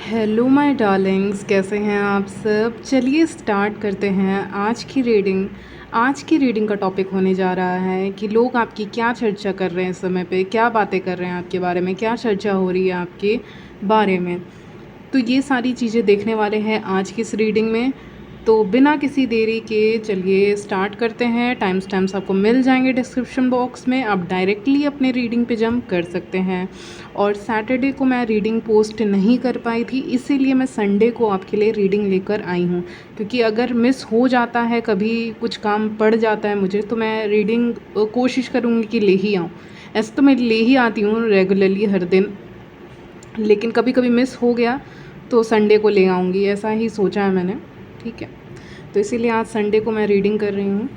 Hello my Darling's, कैसे हैं आप सब। चलिए स्टार्ट करते हैं आज की रीडिंग। आज की रीडिंग का टॉपिक होने जा रहा है कि लोग आपकी क्या चर्चा कर रहे हैं, इस समय पे क्या बातें कर रहे हैं आपके बारे में, क्या चर्चा हो रही है आपके बारे में। तो ये सारी चीज़ें देखने वाले हैं आज की इस रीडिंग में। तो बिना किसी देरी के चलिए स्टार्ट करते हैं। टाइम स्टैम्प्स आपको मिल जाएंगे डिस्क्रिप्शन बॉक्स में, आप डायरेक्टली अपने रीडिंग पे जंप कर सकते हैं। और सैटरडे को मैं रीडिंग पोस्ट नहीं कर पाई थी, इसीलिए मैं संडे को आपके लिए रीडिंग लेकर आई हूँ। क्योंकि अगर मिस हो जाता है, कभी कुछ काम पड़ जाता है मुझे, तो मैं रीडिंग कोशिश करूँगी कि ले ही आऊँ। ऐसे तो मैं ले ही आती हूँ रेगुलरली हर दिन, लेकिन कभी कभी मिस हो गया तो संडे को ले आऊँगी, ऐसा ही सोचा है मैंने। ठीक है, तो इसीलिए आज संडे को मैं रीडिंग कर रही हूँ।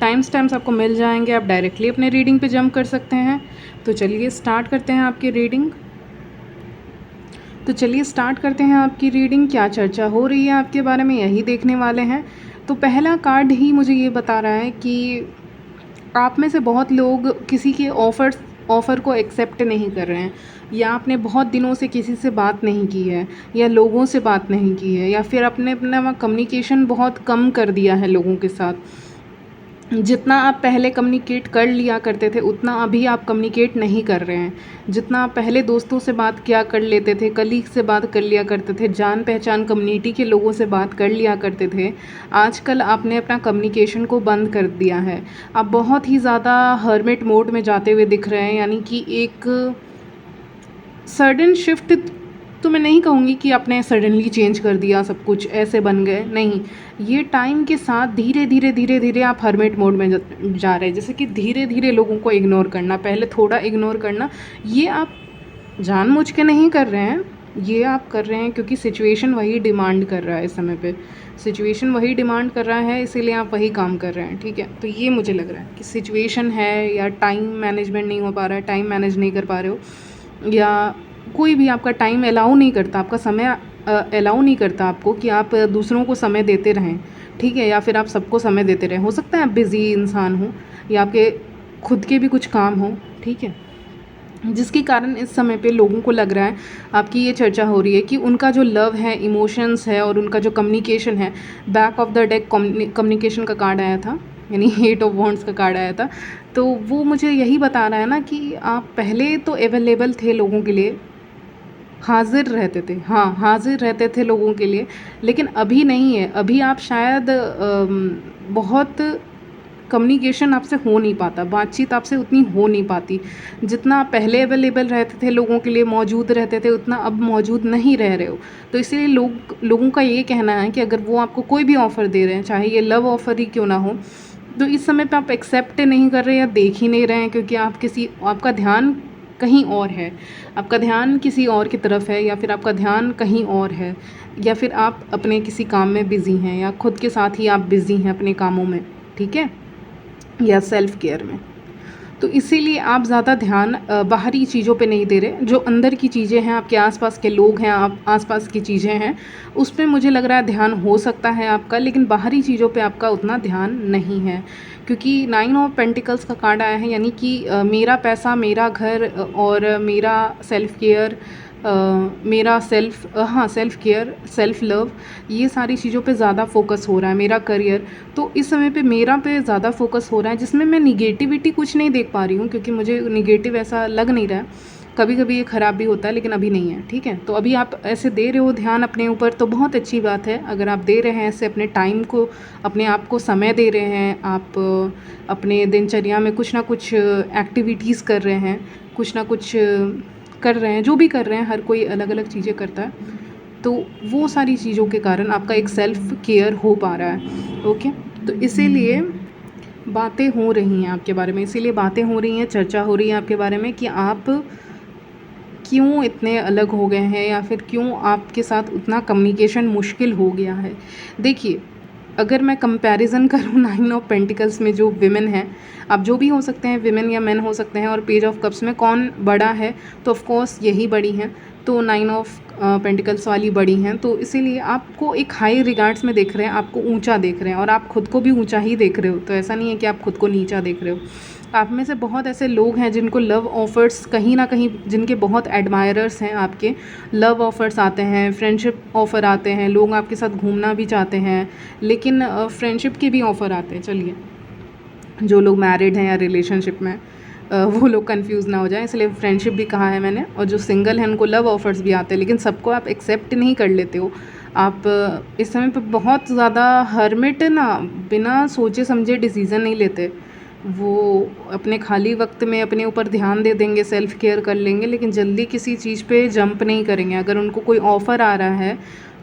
टाइम स्टैम्प्स आपको मिल जाएंगे, आप डायरेक्टली अपने रीडिंग पे जंप कर सकते हैं। तो चलिए स्टार्ट करते हैं आपकी रीडिंग। आपकी रीडिंग। क्या चर्चा हो रही है आपके बारे में, यही देखने वाले हैं। तो पहला कार्ड ही मुझे ये बता रहा है कि आप में से बहुत लोग किसी के ऑफ़र को एक्सेप्ट नहीं कर रहे हैं, या आपने बहुत दिनों से किसी से बात नहीं की है, या लोगों से बात नहीं की है, या फिर आपने अपना कम्युनिकेशन बहुत कम कर दिया है लोगों के साथ। जितना आप पहले कम्युनिकेट कर लिया करते थे उतना अभी आप कम्युनिकेट नहीं कर रहे हैं। जितना आप पहले दोस्तों से बात किया कर लेते थे, कलीग से बात कर लिया करते थे, जान पहचान कम्युनिटी के लोगों से बात कर लिया करते थे, आजकल आपने अपना कम्युनिकेशन को बंद कर दिया है। आप बहुत ही ज़्यादा हर्मिट मोड में जाते हुए दिख रहे हैं, यानी कि एक सडन शिफ्ट तो मैं नहीं कहूँगी कि आपने सडनली चेंज कर दिया, सब कुछ ऐसे बन गए, नहीं। ये टाइम के साथ धीरे धीरे धीरे धीरे आप हर्मिट मोड में जा रहे हैं। जैसे कि धीरे धीरे लोगों को इग्नोर करना, पहले थोड़ा इग्नोर करना, ये आप जानबूझ के नहीं कर रहे हैं, ये आप कर रहे हैं क्योंकि सिचुएशन वही डिमांड कर रहा है। इस समय पे सिचुएशन वही डिमांड कर रहा है, इसीलिए आप वही काम कर रहे हैं। ठीक है, तो ये मुझे लग रहा है कि सिचुएशन है, या टाइम मैनेजमेंट नहीं हो पा रहा है, टाइम मैनेज नहीं कर पा रहे हो, या कोई भी आपका टाइम अलाउ नहीं करता, आपका समय अलाउ नहीं करता आपको कि आप दूसरों को समय देते रहें। ठीक है, या फिर आप सबको समय देते रहें। हो सकता है आप बिज़ी इंसान हो, या आपके खुद के भी कुछ काम हो। ठीक है, जिसके कारण इस समय पे लोगों को लग रहा है, आपकी ये चर्चा हो रही है कि उनका जो लव है, इमोशंस है, और उनका जो कम्युनिकेशन है, back of the deck communication का कार्ड आया था, यानी 8 ऑफ वॉन्ड्स का कार्ड आया था। तो वो मुझे यही बता रहा है ना कि आप पहले तो अवेलेबल थे लोगों के लिए, हाज़िर रहते थे, हाँ हाज़िर रहते थे लोगों के लिए, लेकिन अभी नहीं है। अभी आप शायद बहुत कम्युनिकेशन आपसे हो नहीं पाता, बातचीत आपसे उतनी हो नहीं पाती। जितना आप पहले अवेलेबल रहते थे लोगों के लिए, मौजूद रहते थे, उतना अब मौजूद नहीं रह रहे हो। तो इसीलिए लोगों का ये कहना है कि अगर वो आपको कोई भी ऑफ़र दे रहे हैं, चाहे ये लव ऑफ़र ही क्यों ना हो, तो इस समय पे आप एक्सेप्ट नहीं कर रहे, या देख ही नहीं रहे हैं, क्योंकि आपका ध्यान कहीं और है, आपका ध्यान किसी और की तरफ है, या फिर आपका ध्यान कहीं और है, या फिर आप अपने किसी काम में बिज़ी हैं, या खुद के साथ ही आप बिज़ी हैं अपने कामों में। ठीक है, या सेल्फ़ केयर में। तो इसीलिए आप ज़्यादा ध्यान बाहरी चीज़ों पे नहीं दे रहे। जो अंदर की चीज़ें हैं, आपके आसपास के लोग हैं, आप आसपास की चीज़ें हैं, उस पे मुझे लग रहा है ध्यान हो सकता है आपका, लेकिन बाहरी चीज़ों पे आपका उतना ध्यान नहीं है। क्योंकि 9 ऑफ पेंटिकल्स का कार्ड आया है, यानी कि मेरा पैसा, मेरा घर, और मेरा सेल्फ़ केयर, मेरा सेल्फ़ केयर, सेल्फ़ लव, ये सारी चीज़ों पे ज़्यादा फोकस हो रहा है। मेरा करियर, तो इस समय पे मेरा पे ज़्यादा फोकस हो रहा है, जिसमें मैं निगेटिविटी कुछ नहीं देख पा रही हूँ, क्योंकि मुझे निगेटिव ऐसा लग नहीं रहा है। कभी कभी ये ख़राब भी होता है, लेकिन अभी नहीं है। ठीक है, तो अभी आप ऐसे दे रहे हो ध्यान अपने ऊपर, तो बहुत अच्छी बात है। अगर आप दे रहे हैं ऐसे अपने टाइम को, अपने आप को समय दे रहे हैं, आप अपने दिनचर्या में कुछ ना कुछ एक्टिविटीज़ कर रहे हैं, कुछ ना कुछ कर रहे हैं, जो भी कर रहे हैं, हर कोई अलग अलग चीज़ें करता है, तो वो सारी चीज़ों के कारण आपका एक सेल्फ़ केयर हो पा रहा है। ओके, तो इसीलिए बातें हो रही हैं आपके बारे में, इसीलिए बातें हो रही हैं, चर्चा हो रही है आपके बारे में कि आप क्यों इतने अलग हो गए हैं, या फिर क्यों आपके साथ उतना कम्युनिकेशन मुश्किल हो गया है। देखिए, अगर मैं कंपैरिजन करूँ 9 ऑफ पेंटिकल्स में जो विमेन हैं, आप जो भी हो सकते हैं, विमेन या मेन हो सकते हैं, और पेज ऑफ कप्स में कौन बड़ा है, तो ऑफ कोर्स यही बड़ी हैं। तो 9 ऑफ पेंटिकल्स वाली बड़ी हैं, तो इसीलिए आपको एक हाई रिगार्ड्स में देख रहे हैं, आपको ऊंचा देख रहे हैं, और आप खुद को भी ऊंचा ही देख रहे हो। तो ऐसा नहीं है कि आप खुद को नीचा देख रहे हो, आप में से बहुत ऐसे लोग हैं जिनको लव ऑफ़र्स कहीं ना कहीं, जिनके बहुत एडमायरर्स हैं आपके, लव ऑफ़र्स आते हैं, फ्रेंडशिप ऑफ़र आते हैं, लोग आपके साथ घूमना भी चाहते हैं, लेकिन फ्रेंडशिप के भी ऑफ़र आते हैं। चलिए, जो लोग मैरिड हैं या रिलेशनशिप में, वो लोग कंफ्यूज ना हो जाएं, इसलिए फ्रेंडशिप भी कहा है मैंने। और जो सिंगल हैं उनको लव ऑफ़र्स भी आते हैं, लेकिन सबको आप एक्सेप्ट नहीं कर लेते हो। आप इस समय पे बहुत ज़्यादा हर्मिट ना, बिना सोचे समझे डिसीज़न नहीं लेते। वो अपने खाली वक्त में अपने ऊपर ध्यान दे देंगे, सेल्फ़ केयर कर लेंगे, लेकिन जल्दी किसी चीज़ पे जंप नहीं करेंगे। अगर उनको कोई ऑफ़र आ रहा है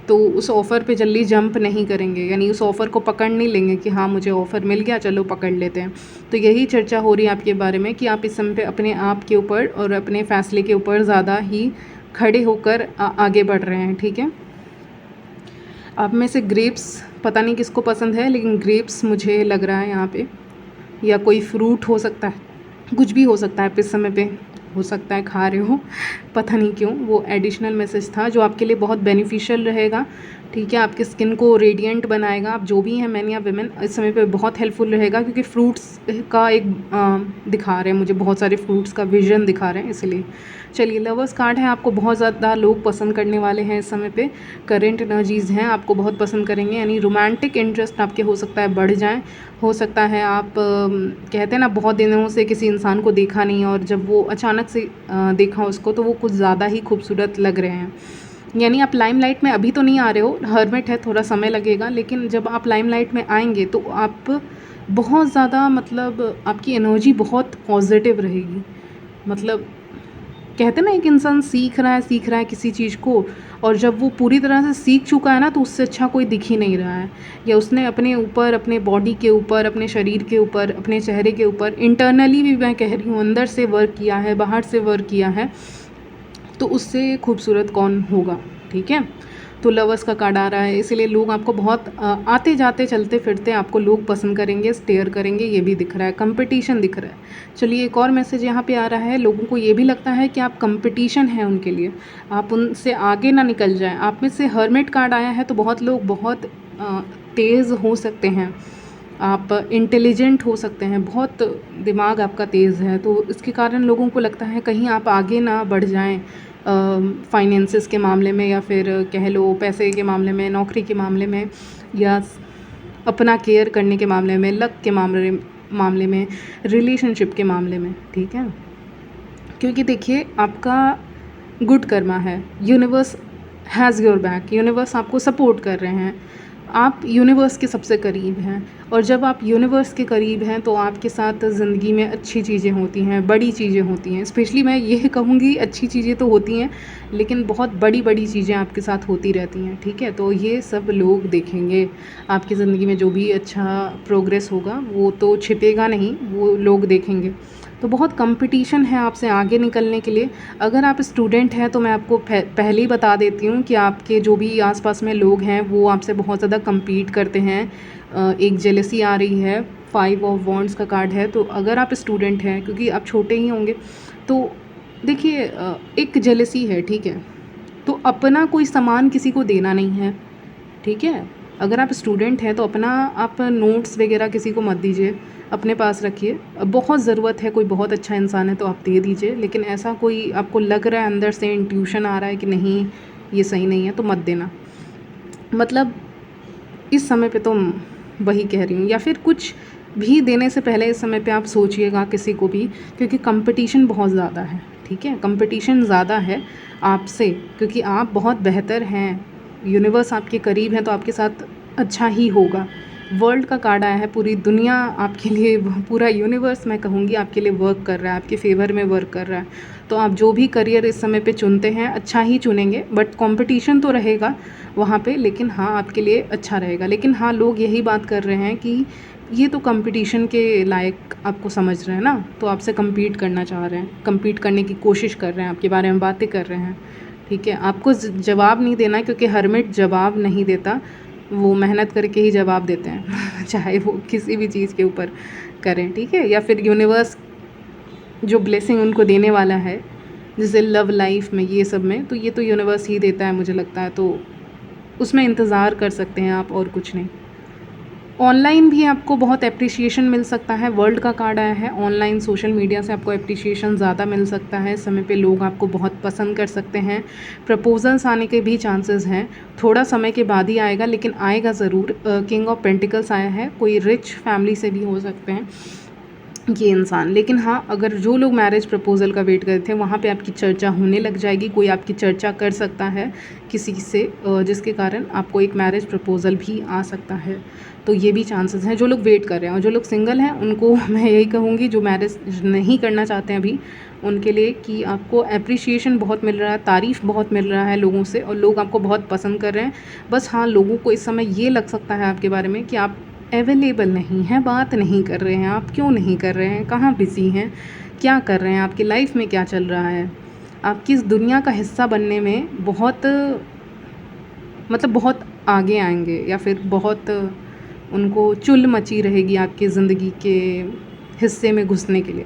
तो उस ऑफ़र पे जल्दी जंप नहीं करेंगे, यानी उस ऑफ़र को पकड़ नहीं लेंगे कि हाँ मुझे ऑफ़र मिल गया, चलो पकड़ लेते हैं। तो यही चर्चा हो रही है आपके बारे में कि आप इस समय पे अपने आप के ऊपर और अपने फ़ैसले के ऊपर ज़्यादा ही खड़े होकर आगे बढ़ रहे हैं, ठीक है। आप में से ग्रेप्स, पता नहीं किसको पसंद है, लेकिन ग्रेप्स मुझे लग रहा है यहाँ पे, या कोई फ्रूट हो सकता है, कुछ भी हो सकता है। आप इस समय पे हो सकता है खा रहे हो, पता नहीं क्यों। वो एडिशनल मैसेज था जो आपके लिए बहुत बेनिफिशियल रहेगा, ठीक है। आपकी स्किन को रेडिएंट बनाएगा। आप जो भी हैं, मैन या विमेन, इस समय पे बहुत हेल्पफुल रहेगा, क्योंकि फ्रूट्स का एक दिखा रहे हैं मुझे, बहुत सारे फ्रूट्स का विजन दिखा रहे हैं, इसलिए। चलिए, लवर्स कार्ड है, आपको बहुत ज़्यादा लोग पसंद करने वाले हैं इस समय पे। करेंट एनर्जीज़ हैं, आपको बहुत पसंद करेंगे, यानी रोमांटिक इंटरेस्ट आपके हो सकता है बढ़ जाएँ। हो सकता है आप कहते हैं ना, बहुत दिनों से किसी इंसान को देखा नहीं, और जब वो अचानक से देखा उसको, तो वो कुछ ज़्यादा ही खूबसूरत लग रहे हैं। यानी आप लाइमलाइट में अभी तो नहीं आ रहे हो, हर्मिट है, थोड़ा समय लगेगा, लेकिन जब आप लाइमलाइट में आएंगे तो आप बहुत ज़्यादा, मतलब आपकी एनर्जी बहुत पॉजिटिव रहेगी। मतलब कहते हैं ना, एक इंसान सीख रहा है किसी चीज़ को, और जब वो पूरी तरह से सीख चुका है ना, तो उससे अच्छा कोई दिख ही नहीं रहा है। या उसने अपने ऊपर, अपने बॉडी के ऊपर, अपने शरीर के ऊपर, अपने चेहरे के ऊपर, इंटरनली भी मैं कह रही हूँ, अंदर से वर्क किया है, बाहर से वर्क किया है, तो उससे खूबसूरत कौन होगा, ठीक है। तो लवर्स का कार्ड आ रहा है, इसीलिए लोग आपको बहुत आते जाते चलते फिरते आपको लोग पसंद करेंगे, स्टेयर करेंगे, ये भी दिख रहा है। कंपटीशन दिख रहा है। चलिए, एक और मैसेज यहाँ पे आ रहा है, लोगों को ये भी लगता है कि आप कंपटीशन है उनके लिए, आप उनसे आगे ना निकल जाएं। आप में से हर्मिट कार्ड आया है, तो बहुत लोग बहुत तेज़ हो सकते हैं, आप इंटेलिजेंट हो सकते हैं, बहुत दिमाग आपका तेज़ है, तो इसके कारण लोगों को लगता है कहीं आप आगे ना बढ़ जाएं, फाइनेंसेस के मामले में, या फिर कह लो पैसे के मामले में, नौकरी के मामले में, या अपना केयर करने के मामले में, लक के मामले में, रिलेशनशिप के मामले में, ठीक है। क्योंकि देखिए, आपका गुड कर्मा है, universe has your back, universe आपको सपोर्ट कर रहे हैं, आप यूनिवर्स के सबसे करीब हैं, और जब आप यूनिवर्स के करीब हैं तो आपके साथ ज़िंदगी में अच्छी चीज़ें होती हैं, बड़ी चीज़ें होती हैं। स्पेशली मैं ये कहूँगी, अच्छी चीज़ें तो होती हैं, लेकिन बहुत बड़ी बड़ी चीज़ें आपके साथ होती रहती हैं, ठीक है। तो ये सब लोग देखेंगे, आपकी ज़िंदगी में जो भी अच्छा प्रोग्रेस होगा वो तो छिपेगा नहीं, वो लोग देखेंगे। तो बहुत कंपटीशन है आपसे आगे निकलने के लिए। अगर आप स्टूडेंट हैं तो मैं आपको पहले ही बता देती हूँ कि आपके जो भी आसपास में लोग हैं वो आपसे बहुत ज़्यादा compete करते हैं। एक जेलसी आ रही है, 5 ऑफ वॉन्ड्स का कार्ड है। तो अगर आप स्टूडेंट हैं, क्योंकि आप छोटे ही होंगे, तो देखिए एक जेलसी है, ठीक है। तो अपना कोई सामान किसी को देना नहीं है, ठीक है। अगर आप स्टूडेंट हैं तो अपना आप नोट्स वगैरह किसी को मत दीजिए, अपने पास रखिए। बहुत ज़रूरत है, कोई बहुत अच्छा इंसान है तो आप दे दीजिए, लेकिन ऐसा कोई आपको लग रहा है, अंदर से इंट्यूशन आ रहा है कि नहीं ये सही नहीं है, तो मत देना। मतलब इस समय पे तो वही कह रही हूँ। या फिर कुछ भी देने से पहले इस समय पे आप सोचिएगा किसी को भी, क्योंकि कंपटीशन बहुत ज़्यादा है, ठीक है। कंपटीशन ज़्यादा है आपसे, क्योंकि आप बहुत बेहतर हैं, यूनिवर्स आपके करीब है, तो आपके साथ अच्छा ही होगा। वर्ल्ड का कार्ड आया है, पूरी दुनिया आपके लिए, पूरा यूनिवर्स मैं कहूँगी आपके लिए वर्क कर रहा है, आपके फेवर में वर्क कर रहा है। तो आप जो भी करियर इस समय पे चुनते हैं, अच्छा ही चुनेंगे, बट कंपटीशन तो रहेगा वहाँ पे, लेकिन हाँ आपके लिए अच्छा रहेगा। लेकिन हाँ, लोग यही बात कर रहे हैं कि ये तो कंपटीशन के लायक आपको समझ रहे हैं ना, तो आपसे compete करना चाह रहे हैं, compete करने की कोशिश कर रहे हैं, आपके बारे में बातें कर रहे हैं, ठीक है। आपको जवाब नहीं देना, क्योंकि हर्मिट जवाब नहीं देता, वो मेहनत करके ही जवाब देते हैं चाहे वो किसी भी चीज़ के ऊपर करें, ठीक है। या फिर यूनिवर्स जो ब्लेसिंग उनको देने वाला है, जैसे लव लाइफ में, ये सब में, तो ये तो यूनिवर्स ही देता है मुझे लगता है, तो उसमें इंतज़ार कर सकते हैं आप, और कुछ नहीं। ऑनलाइन भी आपको बहुत एप्रिसिएशन मिल सकता है। वर्ल्ड का कार्ड आया है, ऑनलाइन सोशल मीडिया से आपको एप्रिसिएशन ज़्यादा मिल सकता है। इस समय पे लोग आपको बहुत पसंद कर सकते हैं। प्रपोजल्स आने के भी चांसेस हैं, थोड़ा समय के बाद ही आएगा लेकिन आएगा ज़रूर। किंग ऑफ पेंटिकल्स आया है, कोई रिच फैमिली से भी हो सकते हैं ये इंसान। लेकिन हाँ, अगर जो लोग मैरिज प्रपोज़ल का वेट कर रहे थे वहाँ पे आपकी चर्चा होने लग जाएगी, कोई आपकी चर्चा कर सकता है किसी से, जिसके कारण आपको एक मैरिज प्रपोज़ल भी आ सकता है। तो ये भी चांसेस हैं जो लोग वेट कर रहे हैं। और जो लोग सिंगल हैं उनको मैं यही कहूँगी, जो मैरिज नहीं करना चाहते हैं अभी, उनके लिए कि आपको एप्रिसिएशन बहुत मिल रहा है, तारीफ़ बहुत मिल रहा है लोगों से, और लोग आपको बहुत पसंद कर रहे हैं। बस हाँ, लोगों को इस समय ये लग सकता है आपके बारे में कि आप अवेलेबल नहीं हैं, बात नहीं कर रहे हैं। आप क्यों नहीं कर रहे हैं, कहाँ बिज़ी हैं, क्या कर रहे हैं, आपकी लाइफ में क्या चल रहा है, आप किस दुनिया का हिस्सा बनने में बहुत, मतलब बहुत आगे आएंगे, या फिर बहुत उनको चुल मची रहेगी आपकी ज़िंदगी के हिस्से में घुसने के लिए,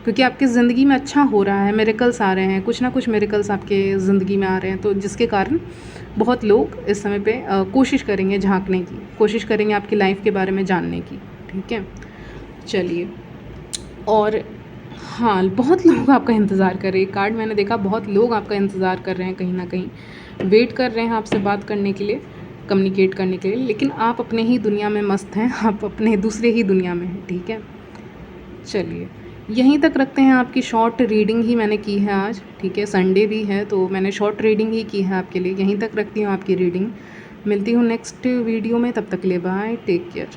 क्योंकि आपकी ज़िंदगी में अच्छा हो रहा है, मिरेकल्स आ रहे हैं, कुछ ना कुछ मिरेकल्स आपके ज़िंदगी में आ रहे हैं। तो जिसके कारण बहुत लोग इस समय पे कोशिश करेंगे, झांकने की कोशिश करेंगे, आपकी लाइफ के बारे में जानने की। ठीक है, चलिए। और हाँ, बहुत लोग आपका इंतज़ार कर रहे हैं। कार्ड मैंने देखा, बहुत लोग आपका इंतज़ार कर रहे हैं, कहीं ना कहीं वेट कर रहे हैं आपसे बात करने के लिए, कम्युनिकेट करने के लिए। लेकिन आप अपने ही दुनिया में मस्त हैं, आप अपने दूसरे ही दुनिया में हैं। ठीक है, चलिए यहीं तक रखते हैं। आपकी शॉर्ट रीडिंग ही मैंने की है आज। ठीक है, संडे भी है तो मैंने शॉर्ट रीडिंग ही की है आपके लिए। यहीं तक रखती हूँ आपकी रीडिंग। मिलती हूँ नेक्स्ट वीडियो में, तब तक के लिए बाय, टेक केयर।